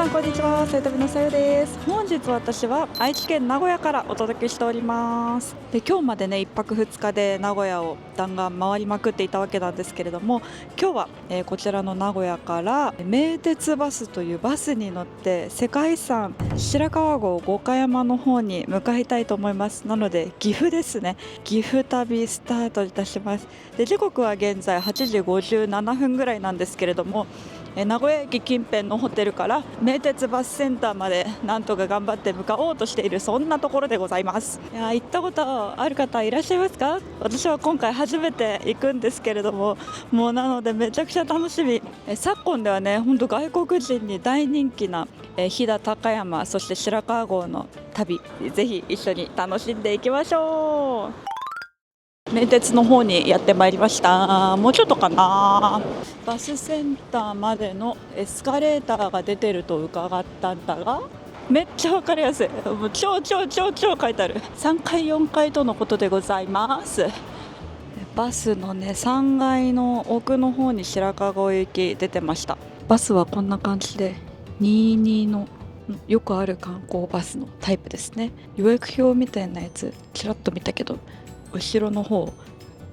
さんこんにちは、さゆたびのさゆです。本日私は愛知県名古屋からお届けしております。で、今日までね1泊2日で名古屋を弾丸回りまくっていたわけなんですけれども、今日は、こちらの名古屋から名鉄バスというバスに乗って世界遺産白川郷五箇山の方に向かいたいと思います。なので岐阜ですね、岐阜旅スタートいたします。で、時刻は現在8時57分ぐらいなんですけれども、名古屋駅近辺のホテルから名鉄バスセンターまでなんとか頑張って向かおうとしている、そんなところでございます。いや、行ったことある方いらっしゃいますか？私は今回初めて行くんですけれども、もうなのでめちゃくちゃ楽しみ。昨今ではね、本当外国人に大人気な飛騨高山、そして白川郷の旅、ぜひ一緒に楽しんでいきましょう。名鉄の方にやってまいりました。もうちょっとかな。バスセンターまでのエスカレーターが出てると伺ったんだが、めっちゃ分かりやすい。もう超書いてある。3階4階とのことでございます。バスのね3階の奥の方に白川郷行き出てました。バスはこんな感じで22のよくある観光バスのタイプですね。予約表みたいなやつちらっと見たけど、後ろの方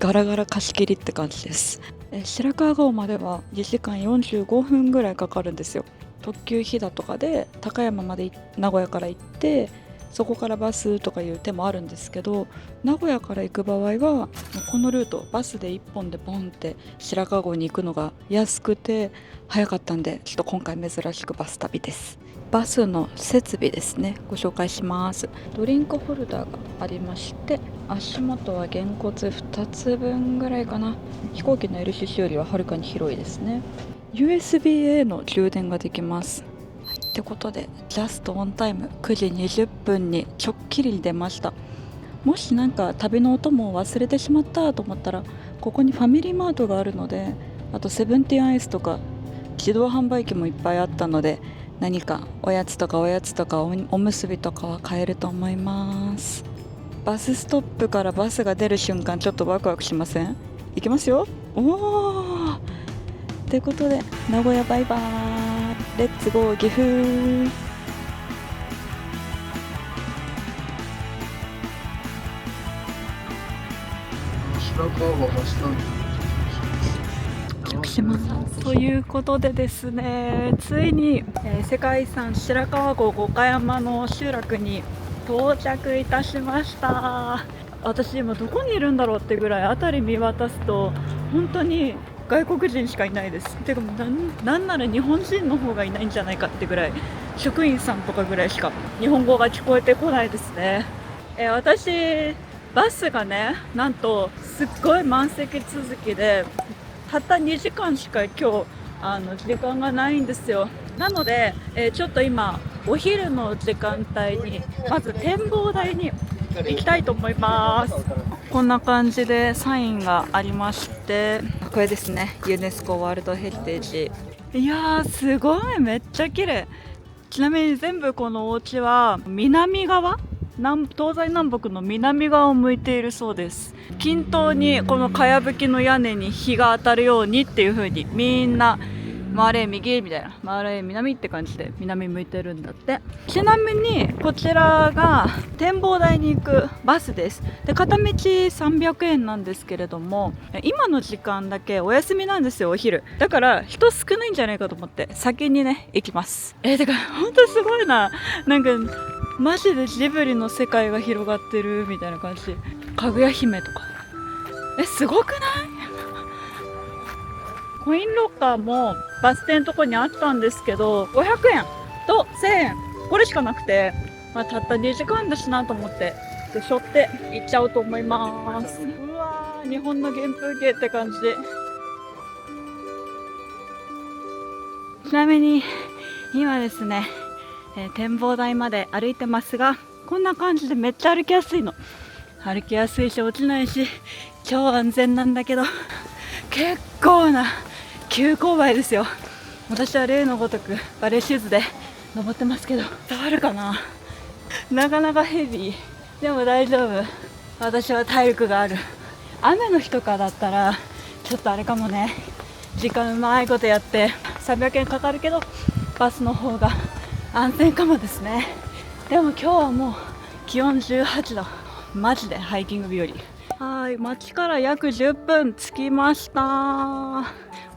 ガラガラ貸し切りって感じです。白川郷までは2時間45分ぐらいかかるんですよ。特急ひだとかで高山まで名古屋から行って、そこからバスとかいう手もあるんですけど、名古屋から行く場合はこのルートバスで1本でボンって白川郷に行くのが安くて早かったんで、ちょっと今回珍しくバス旅です。バスの設備ですね、ご紹介します。ドリンクホルダーがありまして、足元はげんこつ2つ分ぐらいかな。飛行機の LCC よりははるかに広いですね。 USB-A の充電ができます。ってことでジャストオンタイム9時20分にちょっきり出ました。もしなんか旅のお供を忘れてしまったと思ったら、ここにファミリーマートがあるので、あとセブンティーンアイスとか自動販売機もいっぱいあったので、何かおやつとかおむすびとかは買えると思います。バスストップからバスが出る瞬間、ちょっとワクワクしません？行きますよ。おーってことで名古屋バイバーイ、レッツゴー岐阜。白川は走らん着しますということでですね、ついに、世界遺産白川郷五箇山の集落に到着いたしました。私今どこにいるんだろうってぐらい辺り見渡すと本当に外国人しかいないです。てかなんなら日本人の方がいないんじゃないかってぐらい、職員さんとかぐらいしか日本語が聞こえてこないですね。私バスがね、なんとすっごい満席続きで、たった2時間しか今日時間がないんですよ。なので、ちょっと今お昼の時間帯にまず展望台に行きたいと思います。こんな感じでサインがありまして、これですね、ユネスコワールドヘリテージ。いやーすごい、めっちゃ綺麗。ちなみに全部このお家は南側、東西南北の南側を向いているそうです。均等にこのかやぶきの屋根に日が当たるようにっていう風に、みんな回れ右みたいな、回れ南って感じで南向いてるんだって。ちなみにこちらが展望台に行くバスです。で、片道300円なんですけれども、今の時間だけお休みなんですよ、お昼だから人少ないんじゃないかと思って先にね行きます。てか本当すごいな、なんかマジでジブリの世界が広がってるみたいな感じ。かぐや姫とかすごくない？コインロッカーもバス停のとこにあったんですけど、500円と1000円これしかなくて、たった2時間だしなと思って背負って行っちゃおうと思います。うわー、日本の原風景って感じで。ちなみに今ですね、展望台まで歩いてますが、こんな感じでめっちゃ歩きやすいの。歩きやすいし落ちないし超安全なんだけど、結構な急勾配ですよ。私は例のごとくバレーシューズで登ってますけど、伝わるかな？なかなかヘビー。でも大丈夫、私は体力がある。雨の日とかだったらちょっとあれかもね、時間うまいことやって300円かかるけどバスの方が安全かもですね。でも今日はもう気温18度、マジでハイキング日和。はい、町から約10分着きました。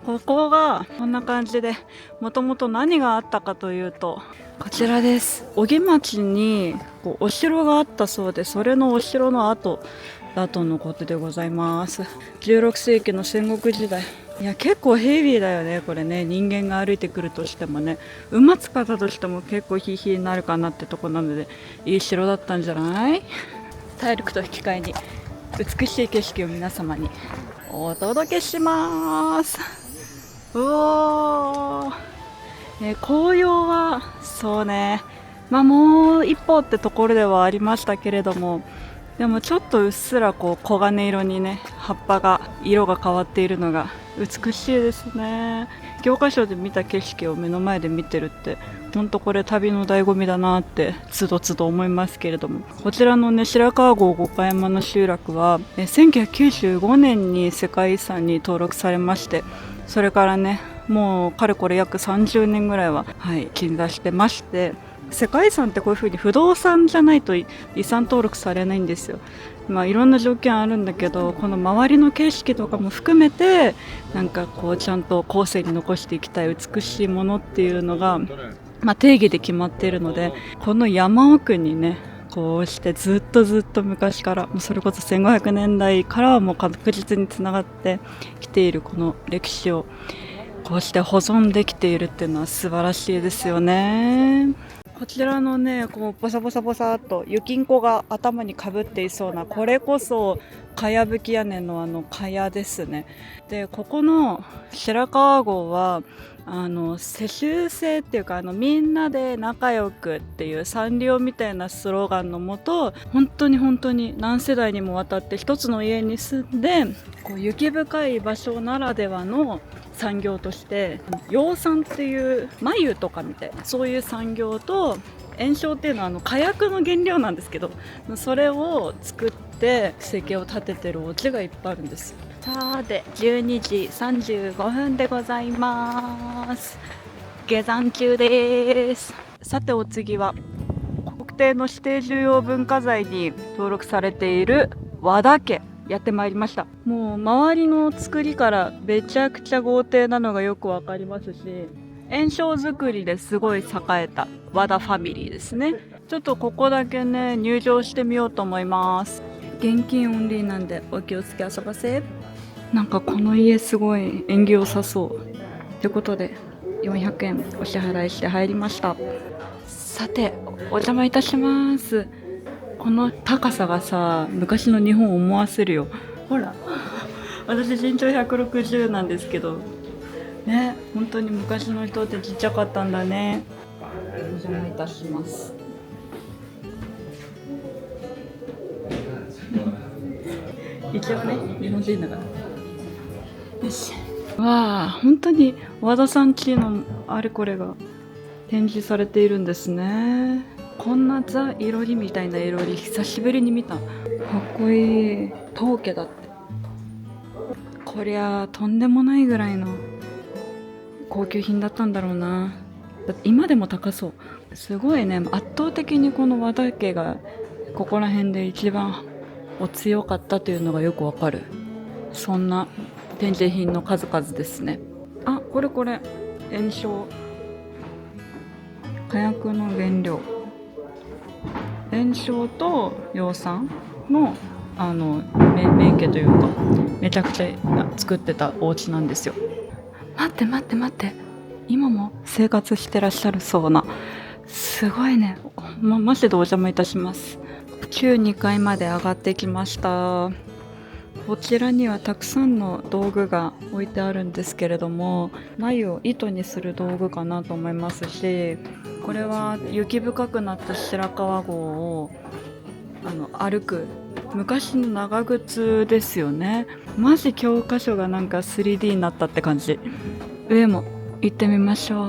ここがこんな感じで、もともと何があったかというと、こちらです。小木町にお城があったそうで、それのお城の跡だとのことでございます。16世紀の戦国時代。いや、結構ヘビーだよね、これね。人間が歩いてくるとしてもね、馬使ったとしても結構ヒーヒーになるかなってとこなので、いい城だったんじゃない？体力と引き換えに美しい景色を皆様にお届けします。うおー、紅葉はそうね、もう一歩ってところではありましたけれども、でもちょっとうっすら黄金色にね、葉っぱが色が変わっているのが美しいですね。教科書で見た景色を目の前で見てるって本当これ旅の醍醐味だなってつどつど思いますけれども、こちらのね、白川郷五箇山の集落は1995年に世界遺産に登録されまして、それからね、もうかれこれ約30年ぐらいは、鎮座してまして、世界遺産ってこういう風に不動産じゃないと遺産登録されないんですよ。いろんな条件あるんだけど、この周りの景色とかも含めてなんかちゃんと後世に残していきたい美しいものっていうのが、定義で決まっているので、この山奥にね、こうしてずっと昔から、それこそ1500年代からはもう確実につながってきているこの歴史をこうして保存できているっていうのは素晴らしいですよね。こちらのね、ボサボサっと雪んこが頭にかぶっていそうな、これこそかやぶき屋根のかやですね。で、ここの白川郷は世襲制っていうか、みんなで仲良くっていうサンリオみたいなスローガンのもと、本当に何世代にもわたって一つの家に住んで、雪深い場所ならではの産業として養蚕っていう繭とかみたいな、そういう産業と焔硝っていうのは火薬の原料なんですけど、それを作って生計を立ててるお家がいっぱいあるんです。さて、12時35分でございます。下山中です。さて、お次は国定の指定重要文化財に登録されている和田家やってまいりました。もう周りの作りからめちゃくちゃ豪邸なのがよくわかりますし、焔硝作りですごい栄えた和田ファミリーですね。ちょっとここだけね、入場してみようと思います。現金オンリーなんでお気をつけ遊ばせ。なんかこの家すごい縁起良さそうってことで400円お支払いして入りました。さて、お邪魔いたします。この高さがさ、昔の日本を思わせるよ。ほら、私身長160なんですけどね、本当に昔の人ってちっちゃかったんだね。お邪魔いたします。一応ね、日本人だから。よし。わあ、本当に和田さん家のあれこれが展示されているんですね。こんなザ・いろりみたいないろり久しぶりに見た。かっこいい。当家だって。こりゃとんでもないぐらいの高級品だったんだろうな。だって今でも高そう。すごいね。圧倒的にこの和田家がここら辺で一番お強かったというのがよくわかる。そんな展示品の数々ですね。あ、これ焔硝、火薬の原料、焔硝と養蚕の名家というか、めちゃくちゃ作ってたお家なんですよ。待って今も生活してらっしゃるそうな、すごいね。マジでお邪魔いたします。旧2階まで上がってきました。こちらにはたくさんの道具が置いてあるんですけれども、繭を糸にする道具かなと思いますし、これは雪深くなった白川郷を歩く昔の長靴ですよね。マジ教科書がなんか 3D になったって感じ。上も行ってみましょう。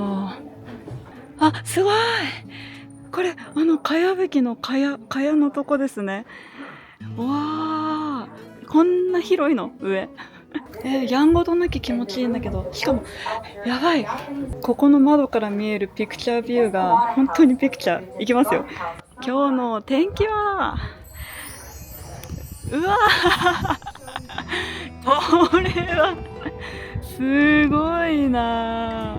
あ、すごい。これかやぶきのかやのとこですね。わー、こんな広いの上。やんごとなき気持ちいいんだけど、しかもやばい、ここの窓から見えるピクチャービューが本当にピクチャー。いきますよ。今日の天気はうわこれはすごいな。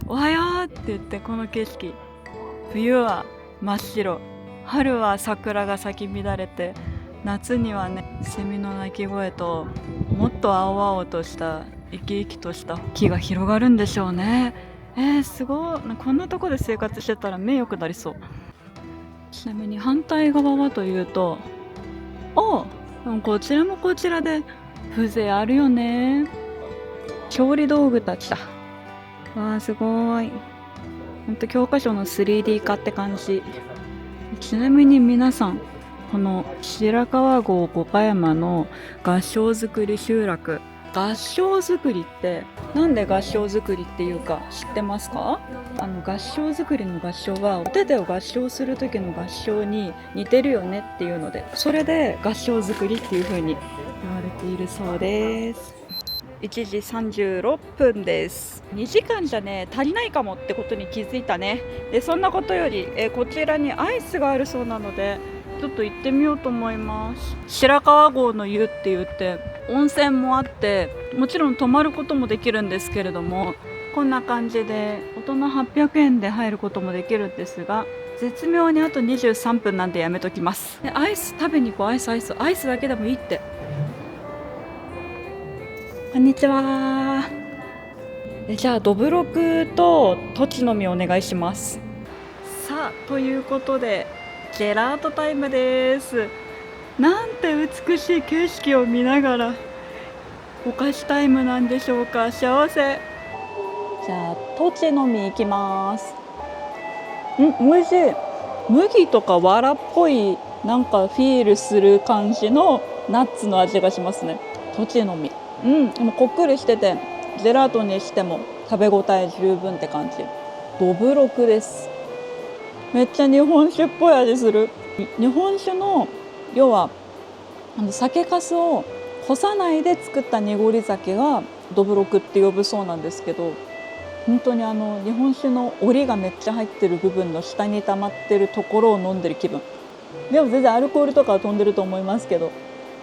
おはようって言って、この景色、冬は真っ白、春は桜が咲き乱れて、夏にはね、セミの鳴き声ともっと青々とした生き生きとした木が広がるんでしょうね。すごい。こんなとこで生活してたら目良くなりそう。ちなみに反対側はというと、でもこちらもこちらで風情あるよね。調理道具たちだ。わあ、すごい。ほんと教科書の 3D 化って感じ。ちなみに皆さん、この白川郷五箇山の合掌造り集落、合掌造りってなんで合掌造りっていうか知ってますか？合掌造りの合掌はお手手を合掌する時の合掌に似てるよねっていうので、それで合掌造りっていう風に言われているそうです。1時36分です。2時間じゃね足りないかもってことに気づいたね。でそんなことより、こちらにアイスがあるそうなのでちょっと行ってみようと思います。白川郷の湯って言って温泉もあって、もちろん泊まることもできるんですけれども、こんな感じで大人800円で入ることもできるんですが、絶妙にあと23分なんでやめときます。でアイス食べに行こう。アイスだけでもいいって。こんにちは。じゃあどぶろくととちの実お願いします。さあ、ということでジェラートタイムです。なんて美しい景色を見ながらお菓子タイムなんでしょうか。幸せ。じゃあとちの実いきます。美味しい。麦とかわらっぽいなんかフィールする感じのナッツの味がしますね。とちの実、でもこっくりしててジェラートにしても食べ応え十分って感じ。どぶろくです。めっちゃ日本酒っぽい味する。日本酒の要は酒粕を干さないで作った濁り酒がどぶろくって呼ぶそうなんですけど、本当に日本酒の折りがめっちゃ入ってる部分の下に溜まってるところを飲んでる気分。でも全然アルコールとかは飛んでると思いますけど、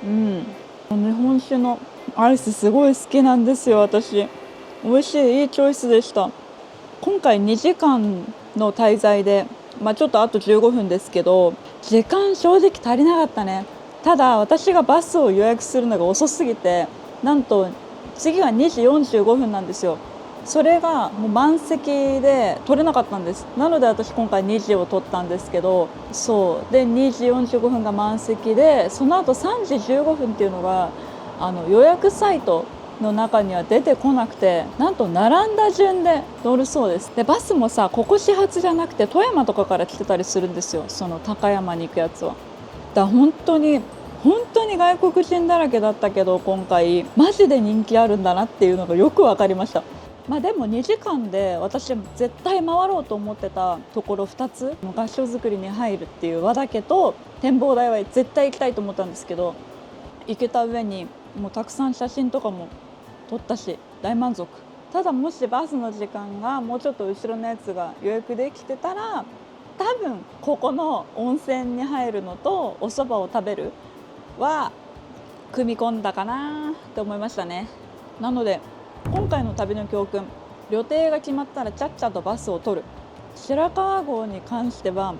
日本酒のアイスすごい好きなんですよ私。美味しい、いいチョイスでした。今回2時間の滞在で、ちょっとあと15分ですけど、時間正直足りなかったね。ただ私がバスを予約するのが遅すぎて、なんと次が2時45分なんですよ。それがもう満席で取れなかったんです。なので私今回2時を取ったんですけど、そうで2時45分が満席で、その後3時15分っていうのが予約サイトの中には出てこなくて、なんと並んだ順で乗るそうです。でバスもさ、ここ始発じゃなくて富山とかから来てたりするんですよ、その高山に行くやつは。だから本当に外国人だらけだったけど、今回マジで人気あるんだなっていうのがよく分かりました。でも2時間で私絶対回ろうと思ってたところ2つ、合掌造りに入るっていう和田家と展望台は絶対行きたいと思ったんですけど、行けた上にもうたくさん写真とかも撮ったし大満足。ただもしバスの時間がもうちょっと後ろのやつが予約できてたら、多分ここの温泉に入るのとお蕎麦を食べるは組み込んだかなって思いましたね。なので今回の旅の教訓、予定が決まったらちゃっちゃとバスを取る。白川郷に関しては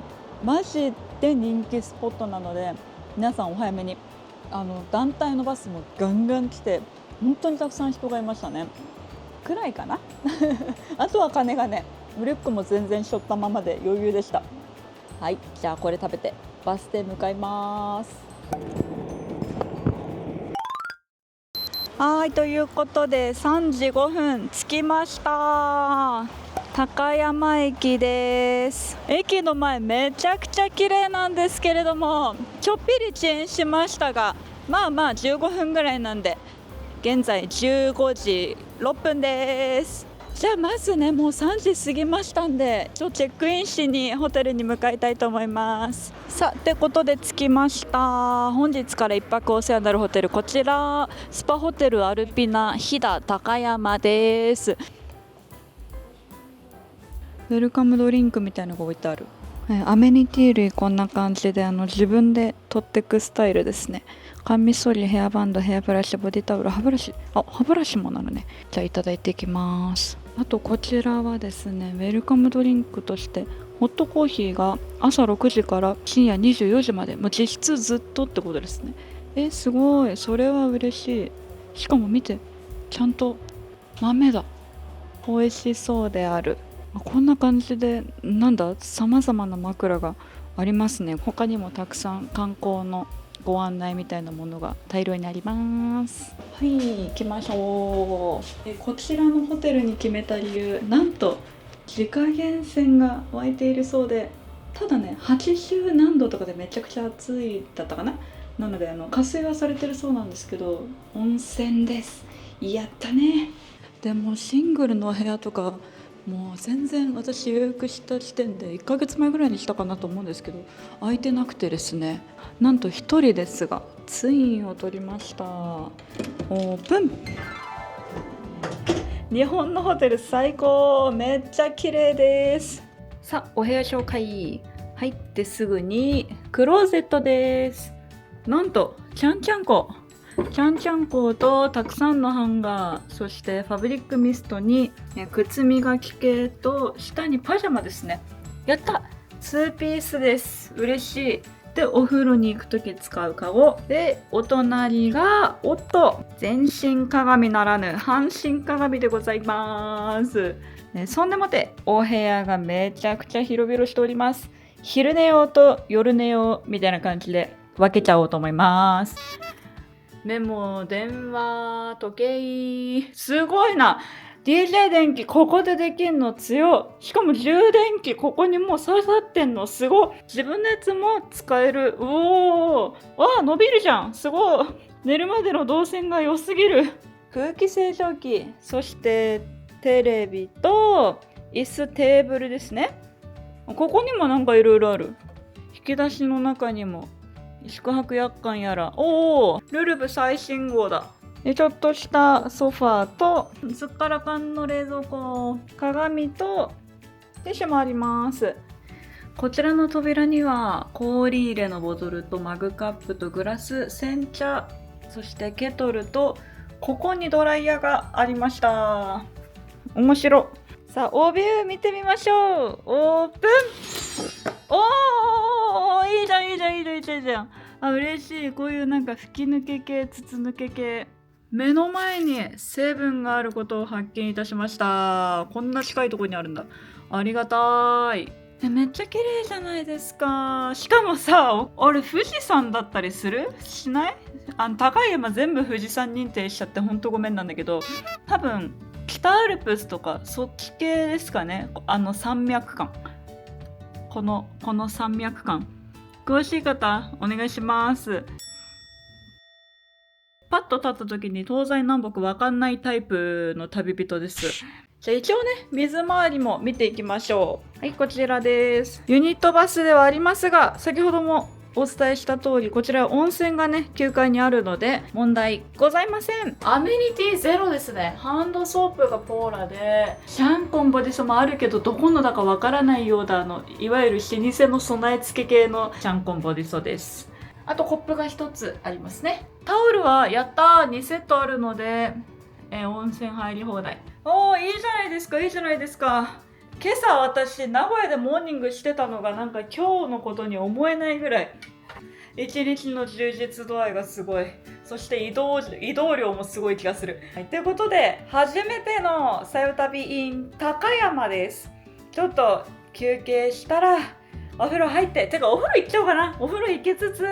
マジで人気スポットなので、皆さんお早めに。団体のバスもガンガン来て本当にたくさん人がいましたね。くらいかなあとは金がね、リュックも全然背負ったままで余裕でした。はい、じゃあこれ食べてバス停向かいます。はい、ということで3時5分着きました。高山駅です。駅の前めちゃくちゃ綺麗なんですけれども、ちょっぴり遅延しましたが、15分ぐらいなんで現在15時6分です。じゃあまずね、もう3時過ぎましたんで、チェックインしにホテルに向かいたいと思います。さあ、ってことで着きました。本日から1泊お世話になるホテル、こちらスパホテルアルピナ飛騨高山です。ウェルカムドリンクみたいなのが置いてある。アメニティ類こんな感じで自分で取ってくスタイルですね。カンミソリ、ヘアバンド、ヘアブラシ、ボディタオル、歯ブラシもなるね。じゃあいただいていきます。あとこちらはですね、ウェルカムドリンクとしてホットコーヒーが朝6時から深夜24時まで、もう実質ずっとってことですね。すごい、それは嬉しい。しかも見て、ちゃんと豆だ。美味しそうである。こんな感じでさまざまな枕がありますね。他にもたくさん観光のご案内みたいなものが大量にあります。はい、行きましょう。こちらのホテルに決めた理由、なんと自家源泉が湧いているそうで、ただね、80何度とかでめちゃくちゃ暑いだったかな。なので加水はされてるそうなんですけど、温泉です。やったね。でもシングルの部屋とかもう全然、私予約した時点で1ヶ月前ぐらいにしたかなと思うんですけど、空いてなくてですね、なんと1人ですがツインを取りました。オープン。日本のホテル最高、めっちゃ綺麗です。さあ、お部屋紹介。入ってすぐにクローゼットです。なんとちゃんちゃんことたくさんのハンガー、そしてファブリックミストに靴磨き系と下にパジャマですね。やった、2ピースです。嬉しい。で、お風呂に行くとき使うカゴで、お隣が全身鏡ならぬ半身鏡でございます。そんでもってお部屋がめちゃくちゃ広々しております。昼寝用と夜寝用みたいな感じで分けちゃおうと思います。メモ、電話、時計、すごいな。 DJ 電気ここでできんの強い。しかも充電器ここにもう刺さってんのすごい。自分のやつも使える。おー、伸びるじゃん、すごい。寝るまでの動線が良すぎる。空気清浄機、そしてテレビと椅子、テーブルですね。ここにもなんかいろいろある。引き出しの中にも宿泊約款やら、ルルブ最新号だ。で、ちょっとしたソファーとすっからかんの冷蔵庫、鏡とティッシュもあります。こちらの扉には氷入れのボトルとマグカップとグラス、煎茶、そしてケトルとここにドライヤーがありました。面白。さあ、オービュー見てみましょう。オープン。いいじゃん。嬉しい。こういうなんか吹き抜け系、筒抜け系。目の前にセブンがあることを発見いたしました。こんな近いところにあるんだ。ありがたい。めっちゃ綺麗じゃないですか。しかもさ、あれ富士山だったりする？しない？高い山全部富士山認定しちゃってほんとごめんなんだけど、多分北アルプスとかそっち系ですかね。山脈感。この山脈感。詳しい方お願いします。パッと立った時に東西南北わかんないタイプの旅人です。じゃあ一応ね、水回りも見ていきましょう。はい、こちらです。ユニットバスではありますが、先ほどもお伝えした通り、こちら温泉がね、9階にあるので問題ございません。アメニティゼロですね。ハンドソープがポーラで、シャンポンボディソもあるけどどこのだかわからないようだ。いわゆる老舗の備え付け系のシャンコンボディソです。あとコップが1つありますね。タオルはやったー、2セットあるので、温泉入り放題。いいじゃないですか。今朝私名古屋でモーニングしてたのがなんか今日のことに思えないぐらい一日の充実度合いがすごい。そして移動量もすごい気がする。はい、ということで初めてのさよ旅 in 高山です。ちょっと休憩したらお風呂入って、お風呂行っちゃおうかな。お風呂行きつつ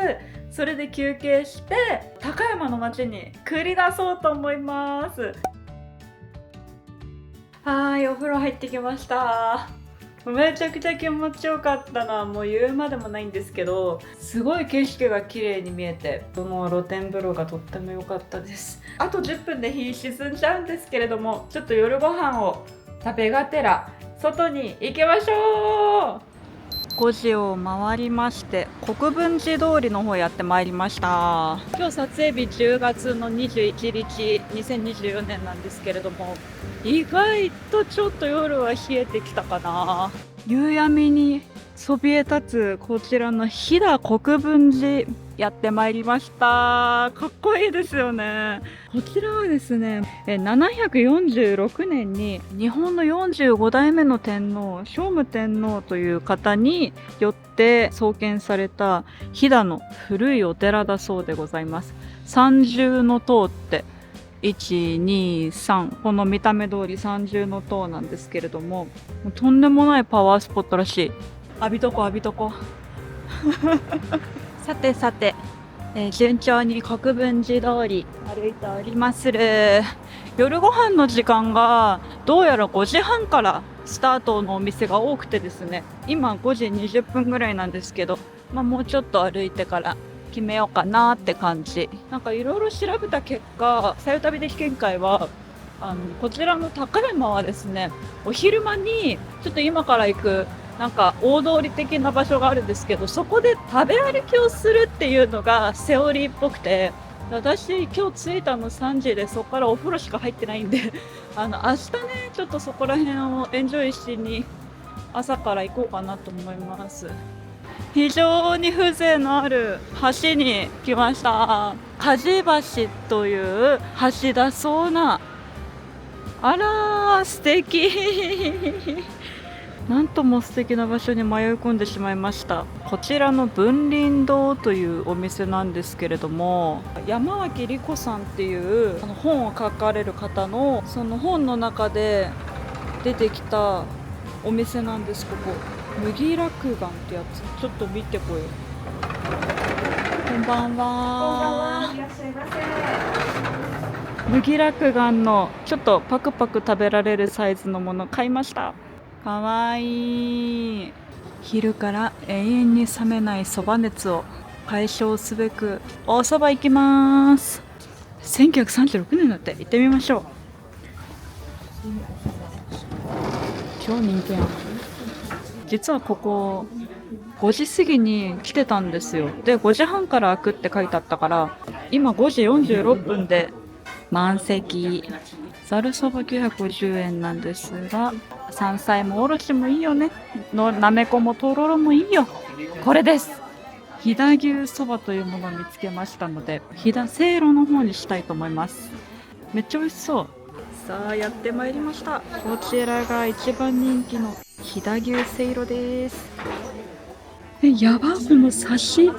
それで休憩して高山の街に繰り出そうと思います。はい、お風呂入ってきました。めちゃくちゃ気持ちよかったな。もう言うまでもないんですけど、すごい景色が綺麗に見えて、もう露天風呂がとっても良かったです。あと10分で日沈んじゃうんですけれども、ちょっと夜ご飯を食べがてら外に行きましょう。5時を回りまして国分寺通りの方やってまいりました。今日撮影日10月の21日2024年なんですけれども、意外とちょっと夜は冷えてきたかな。夕闇にそびえ立つこちらの飛騨国分寺やってまいりました。かっこいいですよね。こちらはですね、746年に日本の45代目の天皇聖武天皇という方によって創建された飛騨の古いお寺だそうでございます。三重の塔って123、この見た目通り三重の塔なんですけれども、とんでもないパワースポットらしい。浴びとこ浴びとこさてさて、順調に国分寺通り歩いておりまする。夜ご飯の時間がどうやら5時半からスタートのお店が多くてですね、今5時20分ぐらいなんですけど、もうちょっと歩いてから決めようかなって感じ。なんかいろいろ調べた結果、さゆ旅的見解はこちらの高山はですね、お昼間にちょっと今から行くなんか大通り的な場所があるんですけど、そこで食べ歩きをするっていうのがセオリーっぽくて、私今日着いたの3時で、そこからお風呂しか入ってないんで明日ね、ちょっとそこら辺をエンジョイしに朝から行こうかなと思います。非常に風情のある橋に来ました。梶橋という橋だそうな。あらー、素敵なんとも素敵な場所に迷い込んでしまいました。こちらの文林堂というお店なんですけれども、山脇理子さんっていう本を書かれる方のその本の中で出てきたお店なんです。ここ麦落眼ってやつ、ちょっと見てこよう。こんばんは。いらっしゃいませ。麦落眼のちょっとパクパク食べられるサイズのもの買いました。かわいい。昼から永遠に冷めないそば熱を解消すべくお蕎麦行きます。1936年だって。行ってみましょう。超人気やん。実はここ5時過ぎに来てたんですよ。で5時半から開くって書いてあったから、今5時46分で満席。ざるそば950円なんですが、山菜もおろしもいいよね、なめこもとろろもいいよ。これです。飛騨牛そばというものを見つけましたので、飛騨せいろの方にしたいと思います。めっちゃ美味しそう。さあやってまいりました。こちらが一番人気の飛騨牛せいろです。やば、このサシ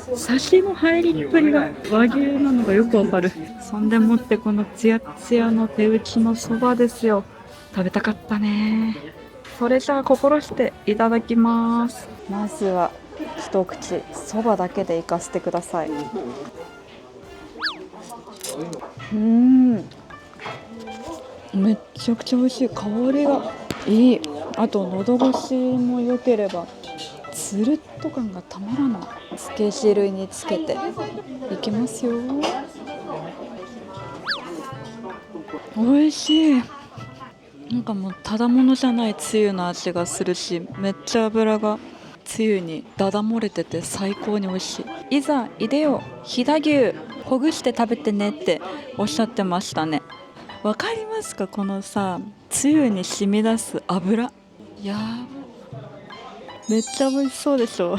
の入りっぷりが和牛なのがよくわかる。そんでもってこのツヤツヤの手打ちのそばですよ。食べたかったね。それじゃあ心していただきます。まずは一口そばだけでいかせてください。めっちゃくちゃ美味しい。香りがいい。あと喉越しも良ければつるっと感がたまらない。つけ汁につけていきますよ。美味しい。なんかもうただものじゃないつゆの味がするし、めっちゃ油がつゆにだだ漏れてて最高に美味しい。いざいでよ飛騨牛ほぐして食べてねっておっしゃってましたね。わかりますか？このさ、つゆに染み出す油、やば、めっちゃ美味しそうでしょ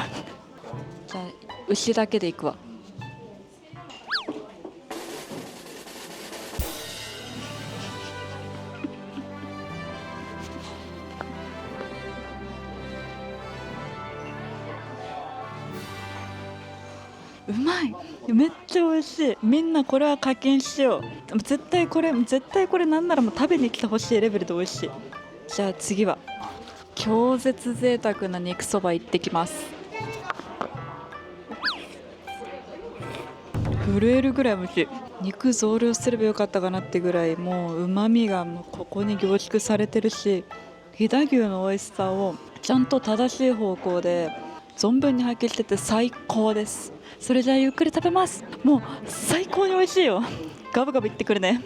じゃあ牛だけでいくわ。うまい。めっちゃ美味しい。みんなこれは課金しよう。絶対これなんならもう食べに来てほしいレベルで美味しい。じゃあ次は超絶贅沢な肉そば行ってきます。震えるぐらい美味しい。肉増量すればよかったかなってぐらい、もう旨味がもうここに凝縮されてるし、飛騨牛の美味しさをちゃんと正しい方向で存分に発揮してて最高です。それじゃあゆっくり食べます。もう最高に美味しいよ。ガブガブいってくるね。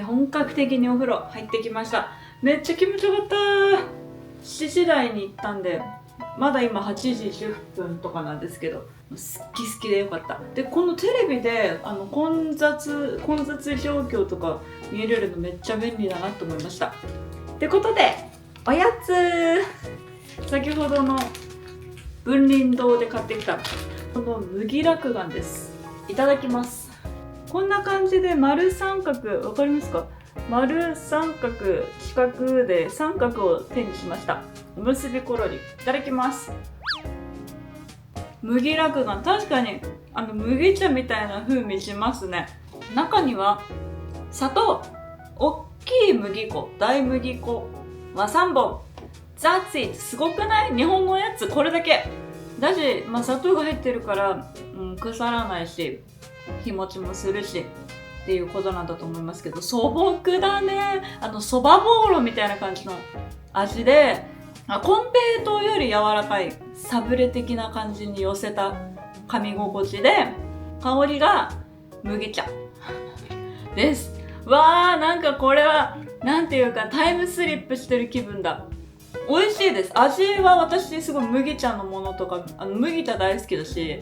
本格的にお風呂入ってきました。めっちゃ気持ちよかった。7時台に行ったんで、まだ今8時10分とかなんですけど、好き好きでよかった。で、このテレビで混雑状況とか見れるのめっちゃ便利だなと思いました。ってことで、おやつ、先ほどの文林堂で買ってきたこの麦落雁です。いただきます。こんな感じで丸三角、わかりますか？丸三角四角で三角を手にしました。おむすびコロリ、いただきます。麦落雁、確かに麦茶みたいな風味しますね。中には砂糖、おっきい麦粉、大麦粉は3本。That's it。すごくない？日本のやつこれだけだし、砂糖が入ってるから、腐らないし日持ちもするしっていうことなんだと思いますけど、素朴だね。そばぼうろみたいな感じの味で、コンペイトーより柔らかいサブレ的な感じに寄せた噛み心地で、香りが麦茶です。わー、なんかこれはなんていうかタイムスリップしてる気分だ。美味しいです。味は私すごい麦茶のものとか、麦茶大好きだし、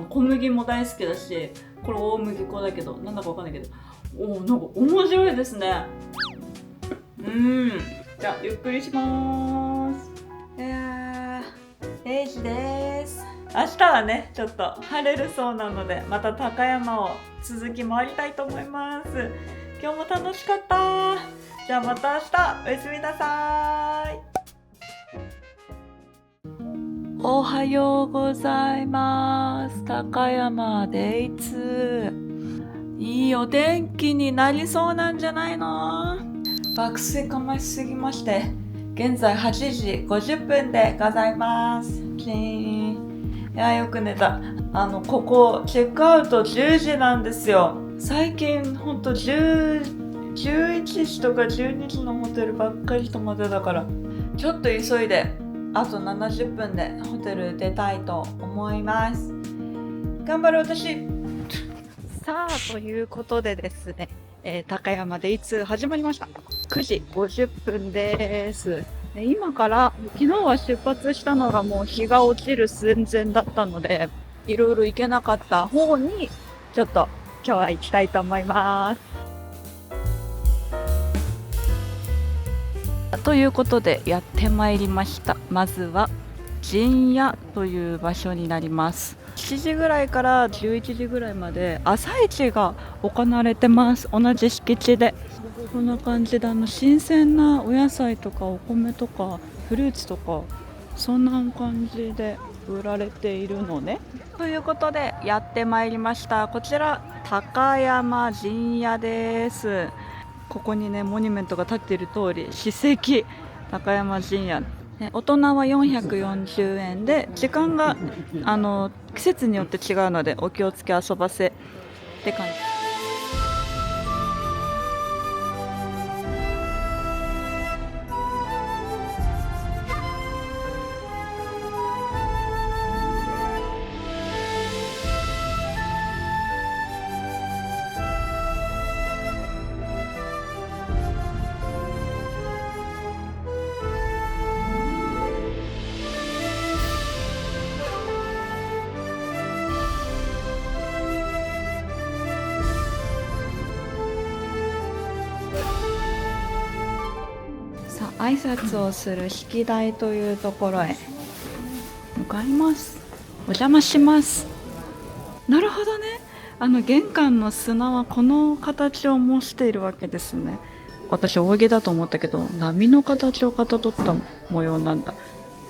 小麦も大好きだし、これ大麦粉だけどなんだかわかんないけど、なんか面白いですね。じゃあゆっくりしまーす。0時です。明日はねちょっと晴れるそうなので、また高山を続き回りたいと思います。今日も楽しかった。じゃあまた明日、おやすみなさい。おはようございます。高山デイツー。いいお天気になりそうなんじゃないの？爆睡かましすぎまして、現在8時50分でございます。いや、よく寝た。ここチェックアウト10時なんですよ。最近ほんと11時とか12時のホテルばっかり泊まってたから、ちょっと急いであと70分でホテル出たいと思います。頑張る私。さあ、ということでですね、高山でいつ始まりました。9時50分です。今から昨日は出発したのがもう日が落ちる寸前だったので、いろいろ行けなかった方にちょっと今日は行きたいと思います。ということでやってまいりました。まずは陣屋という場所になります。7時ぐらいから11時ぐらいまで朝市が行われてます。同じ敷地でこんな感じで新鮮なお野菜とかお米とかフルーツとかそんな感じで売られているのね。ということでやってまいりました。こちら高山陣屋です。ここにねモニュメントが立っている通り、史跡高山陣屋、大人は440円で、時間が季節によって違うのでお気をつけ遊ばせって感じ。挨拶をする式台というところへ向かいます。お邪魔します。なるほどね。玄関の砂はこの形を模しているわけですね。私扇だと思ったけど波の形をかたどった模様なんだ。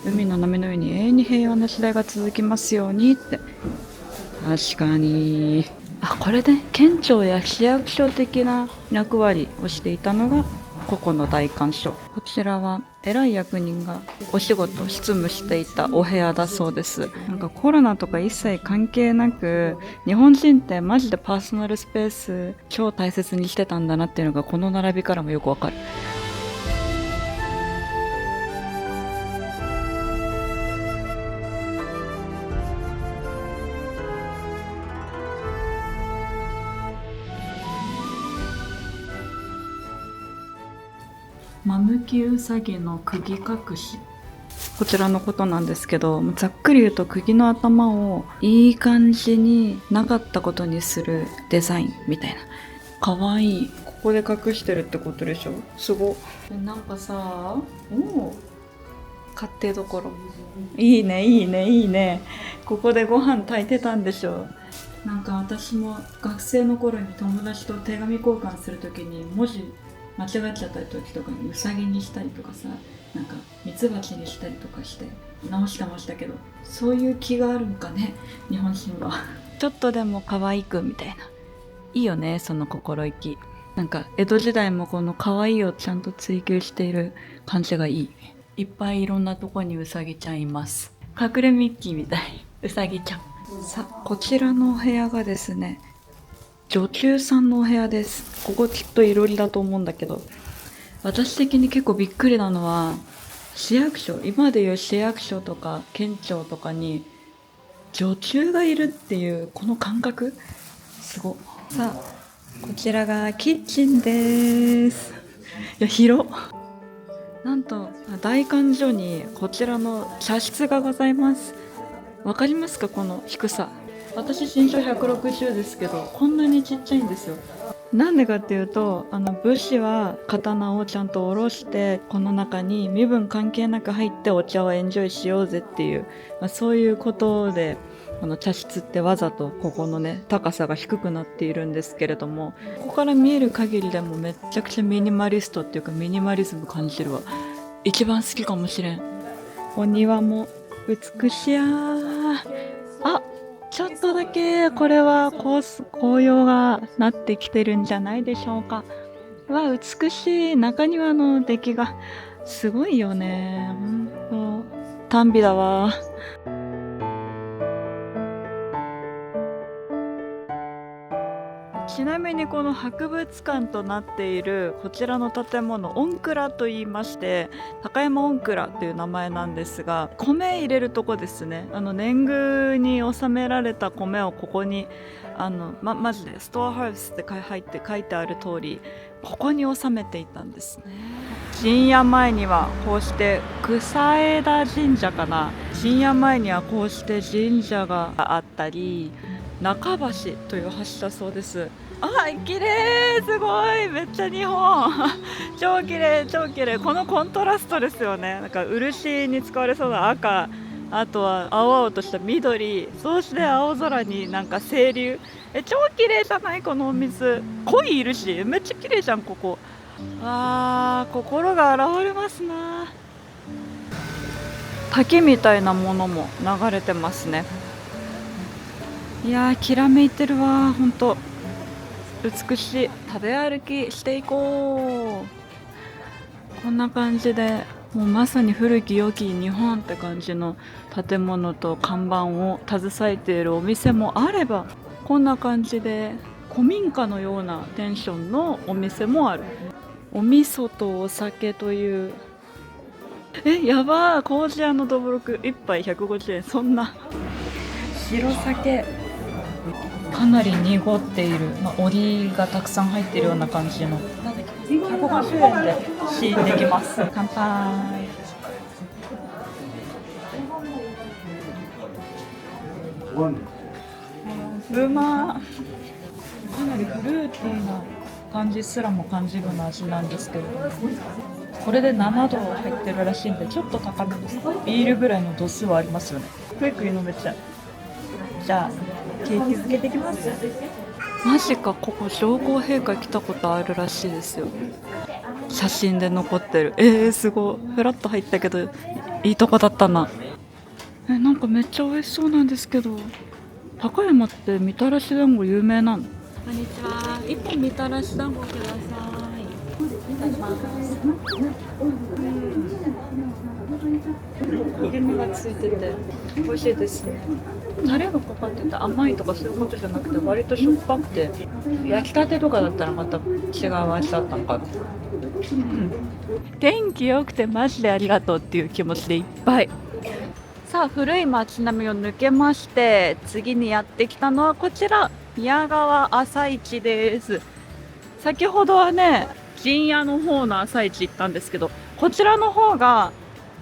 海の波の上に永遠に平和な時代が続きますようにって。確かに。これで県庁や市役所的な役割をしていたのがここの大観所。こちらは偉い役人がお仕事執務していたお部屋だそうです。なんかコロナとか一切関係なく日本人ってマジでパーソナルスペース超大切にしてたんだなっていうのがこの並びからもよくわかる。マヌキウサギの釘隠し、こちらのことなんですけど、ざっくり言うと釘の頭をいい感じになかったことにするデザインみたいな。かわいい。ここで隠してるってことでしょ。すご。なんかさ、勝手どころ。いいねいいねいいね。ここでご飯炊いてたんでしょ。なんか私も学生の頃に友達と手紙交換するときに文字間違っちゃった時とかにウサギにしたりとかさ、なんかミツバチにしたりとかして直してましたけど、そういう気があるんかね、日本人は。ちょっとでも可愛くみたいな。いいよね、その心意気。なんか江戸時代もこの可愛いをちゃんと追求している感じがいい。いっぱいいろんなとこにウサギちゃんいます。隠れミッキーみたい、ウサギちゃん。さあ、こちらのお部屋がですね、女中さんのお部屋です。ここきっといろりだと思うんだけど、私的に結構びっくりなのは、市役所、今でいう市役所とか県庁とかに女中がいるっていうこの感覚、すご。さあ、こちらがキッチンです。いや、広っ。なんと大観所にこちらの茶室がございます。わかりますか、この低さ。私身長160ですけど、こんなにちっちゃいんですよ。なんでかっていうと、武士は刀をちゃんと下ろしてこの中に身分関係なく入ってお茶をエンジョイしようぜっていう、そういうことでこの茶室ってわざとここのね高さが低くなっているんですけれども、ここから見える限りでもめっちゃくちゃミニマリストっていうかミニマリズム感じるわ。一番好きかもしれん。お庭も美しやー。あ、ちょっとだけこれは紅葉がなってきてるんじゃないでしょうか。わ、美しい。中庭の出来がすごいよね。ほんと短美だわ。ちなみにこの博物館となっているこちらの建物、御蔵と言いまして、高山御蔵という名前なんですが、米入れるとこですね。年貢に収められた米をここにマジでストアハウスって入って書いてある通り、ここに収めていたんですね。陣屋前にはこうして草枝神社かな、陣屋前にはこうして神社があったり、中橋という橋だそうです。あ、綺麗、すごい、めっちゃ日本超綺麗超綺麗。このコントラストですよね。なんか漆に使われそうな赤、あとは青々とした緑、そして青空になんか清流、超綺麗じゃない、このお水。鯉いるしめっちゃ綺麗じゃん、ここ。あー、心が洗われますな。滝みたいなものも流れてますね。いやー、きらめいてるわ、ほんと美しい。食べ歩きしていこう。こんな感じで、もうまさに古き良き日本って感じの建物と看板を携えているお店もあれば、こんな感じで古民家のようなテンションのお店もある。お味噌とお酒という、やばー、麹屋のどぶろく1杯150円。そんな白酒かなり濁っている、オリがたくさん入っているような感じの150円で試飲できます。乾杯。うま。かなりフルーティーな感じすらも感じるような味なんですけど、これで7度入ってるらしいんでちょっと高めです。ビールぐらいの度数はありますよね。クイック飲めちゃう。じゃあ景気づけてきます。マジか、ここ上皇陛下来たことあるらしいですよ。写真で残ってる。すごい。フラッと入ったけどいいとこだったな。なんかめっちゃ美味しそうなんですけど、高山ってみたらし団子有名なの？こんにちは。一本みたらし団子ください。いただきます。焦げ目がついてて美味しいですね。タレがかかってて甘いとかそういうことじゃなくて、割としょっぱくて、焼きたてとかだったらまた違う味だったのかな。天気良くてマジでありがとうっていう気持ちでいっぱい。さあ、古い街並みを抜けまして次にやってきたのはこちら、宮川朝市です。先ほどはね陣屋の方の朝市行ったんですけど、こちらの方が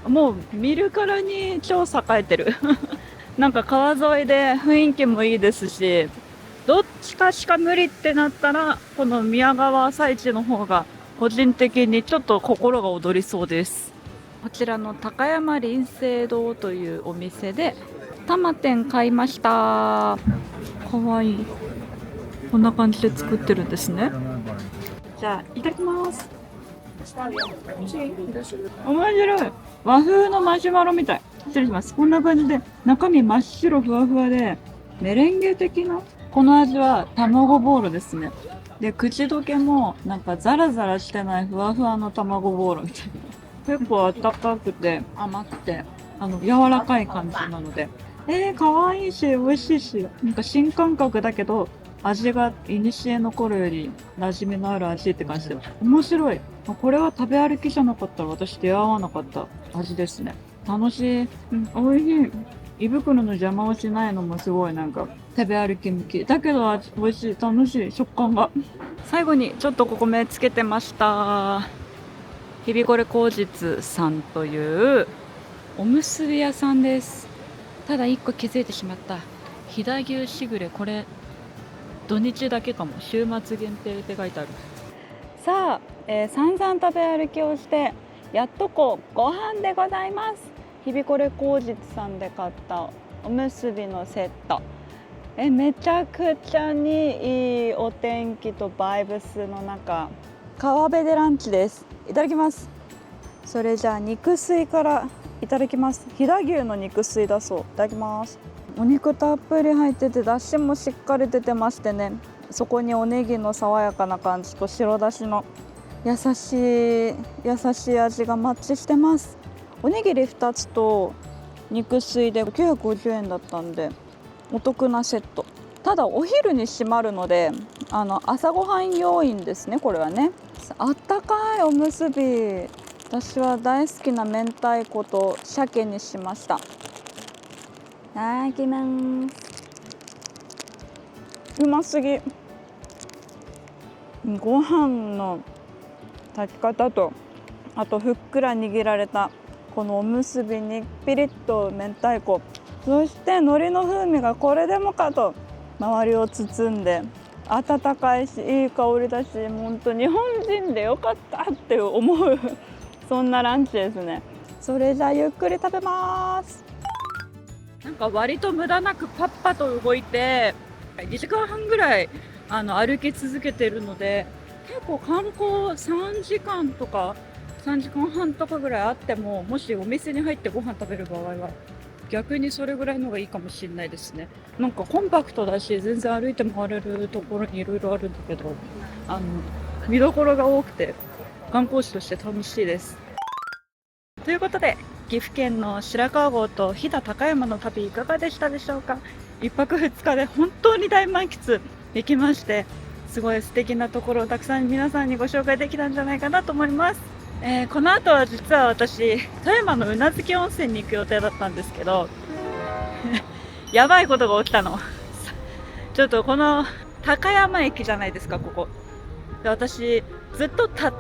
もう見るからに超栄えてるなんか川沿いで雰囲気もいいですし、どっちかしか無理ってなったらこの宮川朝市の方が個人的にちょっと心が躍りそうです。こちらの高山林生堂というお店で玉天買いました。かわいい。こんな感じで作ってるんですね。じゃあいただきます。面白い。和風のマシュマロみたい。失礼します。こんな感じで中身真っ白ふわふわでメレンゲ的な、この味は卵ボーロですね。で、口どけもなんかザラザラしてないふわふわの卵ボーロみたいな。結構温かくて甘くて柔らかい感じなので、可愛いし美味しいし、なんか新感覚だけど味が古の頃より馴染みのある味って感じで面白い。これは食べ歩きじゃなかったら私出会わなかった味ですね。楽しい。美味しい。胃袋の邪魔をしないのもすごいなんか食べ歩き向きだけど美味しい。楽しい。食感が。最後にちょっとここ目つけてました。ひびこれ口実さんというおむすび屋さんです。ただ一個気づいてしまった。飛騨牛しぐれ、これ土日だけかも。週末限定って書いてある。さあ、散々食べ歩きをしてやっとご飯でございます。ひびこれ口実さんで買ったおむすびのセット。めちゃくちゃにいいお天気とバイブスの中、川辺でランチです。いただきます。それじゃあ肉水からいただきます。飛騨牛の肉水だそう。いただきます。お肉たっぷり入ってて出汁もしっかり出てましてね、そこにおネギの爽やかな感じと白だしの優しい味がマッチしてます。おにぎり2つと肉水で950円だったんでお得なセット。ただお昼に閉まるので朝ごはん要員ですね。これはね、あったかいおむすび。私は大好きな明太子と鮭にしました。いただきます。うますぎ。ご飯の炊き方と、あとふっくら握られたこのおむすびにピリッと明太子、そして海苔の風味がこれでもかと周りを包んで、温かいしいい香りだし、本当日本人でよかったって思うそんなランチですね。それじゃあゆっくり食べます。なんか割と無駄なくパッパと動いて2時間半ぐらい歩き続けているので、結構観光3時間とか3時間半とかぐらいあっても、もしお店に入ってご飯食べる場合は逆にそれぐらいのがいいかもしれないですね。なんかコンパクトだし全然歩いて回れるところにいろいろあるんだけど、見どころが多くて観光地として楽しいです。ということで岐阜県の白川郷と飛騨高山の旅いかがでしたでしょうか。1泊2日で本当に大満喫できまして、すごい素敵なところをたくさん皆さんにご紹介できたんじゃないかなと思います。この後は実は私富山の宇奈月温泉に行く予定だったんですけどやばいことが起きたの。ちょっとこの高山駅じゃないですか、ここで。私ずっと立山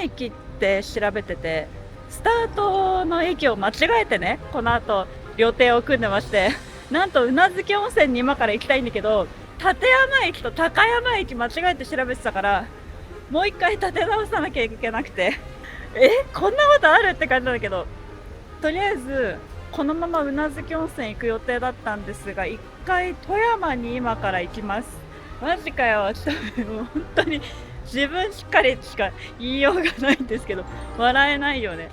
駅って調べてて、スタートの駅を間違えてね、この後料亭を組んでまして、なんと宇奈月温泉に今から行きたいんだけど、立山駅と高山駅間違えて調べてたから、もう一回立て直さなきゃいけなくてこんなことあるって感じなんだけど、とりあえずこのまま宇奈月温泉行く予定だったんですが、一回富山に今から行きます。マジかよ。ちょっともう本当に自分しっかりしか言いようがないんですけど、笑えないよね。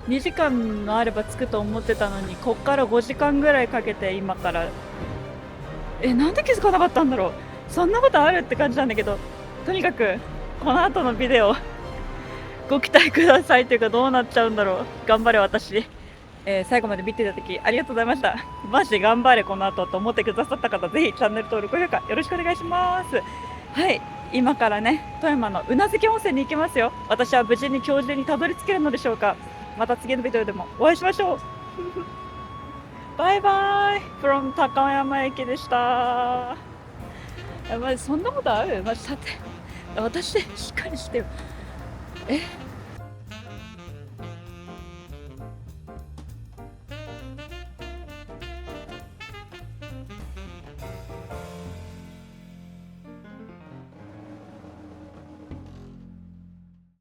2時間もあれば着くと思ってたのに、こっから5時間ぐらいかけて今から、なんで気づかなかったんだろう。そんなことあるって感じなんだけど、とにかくこの後のビデオご期待ください。というかどうなっちゃうんだろう。頑張れ私。最後まで見ていただきありがとうございました。マジで頑張れこの後と思ってくださった方、ぜひチャンネル登録、高評価よろしくお願いします。はい、今からね富山の宇奈月温泉に行きますよ。私は無事に今日中にたどり着けるのでしょうか。また次のビデオでもお会いしましょうバイバイ from 高山駅でした。マジそんなことある。マジ立って私しっかりしてよ。え